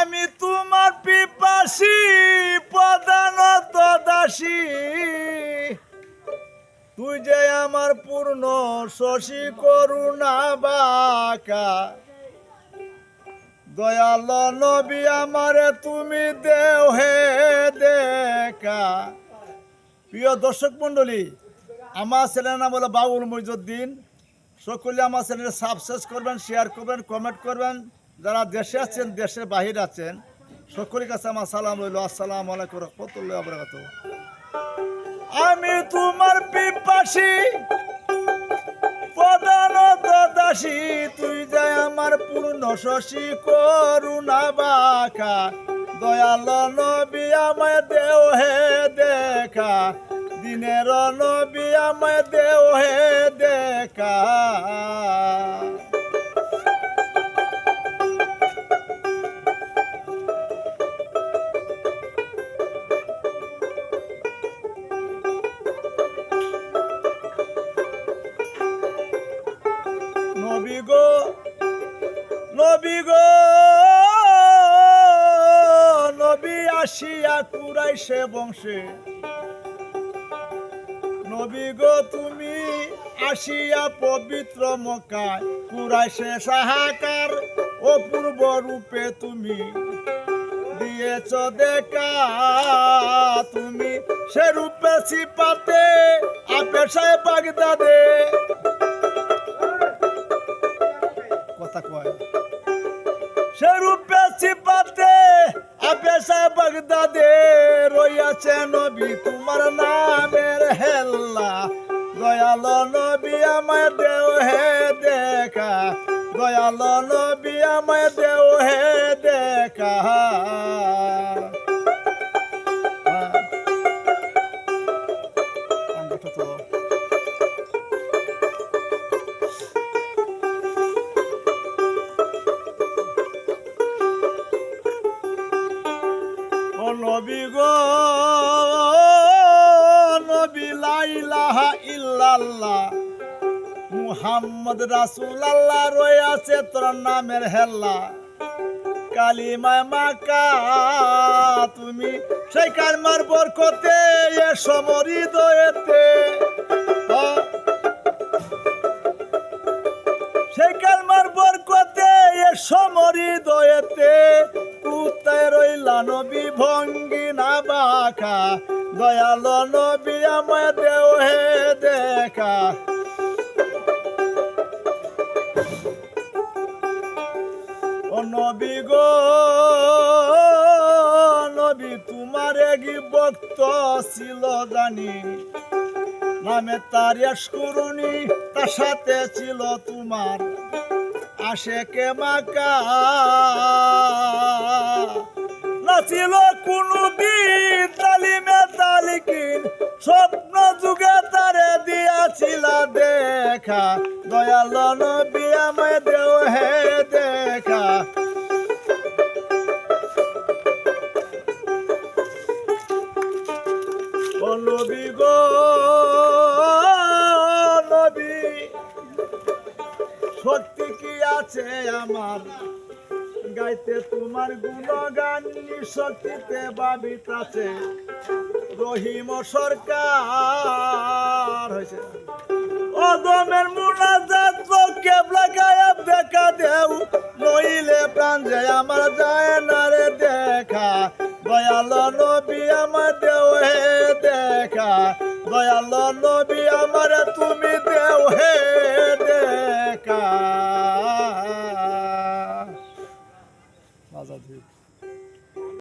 আমি তোমার পিপাসী প্রধানত দাসী, তুই যে আমার পূর্ণ শশী করুণা বাঁকা। দয়াল নবী আমারে তুমি দেও হে দেখা। প্রিয় দর্শক মণ্ডলী, আমার চ্যানেলের নাম হলো বাউল মইজুদ্দিন। সকলে আমার চ্যানেলে সাবস্ক্রাইব করবেন, শেয়ার করবেন, কমেন্ট করবেন। যারা দেশে আছেন, দেশের বাহিরে আছেন, সকলের কাছে আমার সালাম রইল। আসসালামু আলাইকুম ওয়া রাহমাতুল্লাহি ওয়া বারাকাতুহু। আমি তোমার পিপাসী প্রধানত দাসী, তুই যাই আমার পূর্ণ শশী করুণা বাঁকা। দয়াল নবী আমায় দেও হে দেখা, দিনের নবী আমায় দেও হে দেখা। নবী গো, নবী গো, নবী আসিয়া কুরাইশে বংশে। নবী গো তুমি আসিয়া পবিত্র মক্কায়, কুরাইশে সাহাকার অপূর্ব রূপে তুমি দিয়েছ দেখা। তুমি সে রূপে সিপাতে আপেশায় বাগদাদে। কথা কয় সে রূপে সিপাতে আপেশায় বাগদাদে রইয়াছে নবী তোমার নামের হেল্লা। দয়াল নবী আমায় দেও হে দেখা, দয়াল নবী আমায় দেও হে দেখা। ও নবী গো, নবী লা ইলাহা ইল্লাল্লাহ মুহাম্মদ রাসূলুল্লাহ রয়েছে তোর নামের হেল্লা। কালিমায় মাকা তুমি সেই কালমার বরকতে এ সমহৃদয়েতে। সেই কালমার বরকতে এ সমহৃদয়েতে কুতায় রইলা নবী ভঙ্গি না বাঁকা। দয়াল নবী আমায় দেও হে দেখা। ও নবী গো, নবী তোমার এক ভক্ত ছিল জানি, নামে তার ইয়াশকুরুনি, তার সাথে ছিল তোমার আশেকে মাকা। না ছিল কোনো দিন তালিমে তালিকিন, স্বপ্ন যুগে তারে দিয়াছিল দেখা। দয়াল নবী আমায় দেও হে দেখা। ও নবী গো, নবী শক্তি কি আছে আমার গাইতে তোমার গুণগান, শক্তিতে ভাবিতাছে রহিম সরকার। হয়েছে অদমের মুনাজাত কেবলা গায়েব দেখা দেও, নইলে প্রাণ যে আমার যায় না রে দেখা। দয়াল নবী আমার দেও হে দেখা, দয়াল নবী আমার তুমি দেও হে দেখা। আজাদ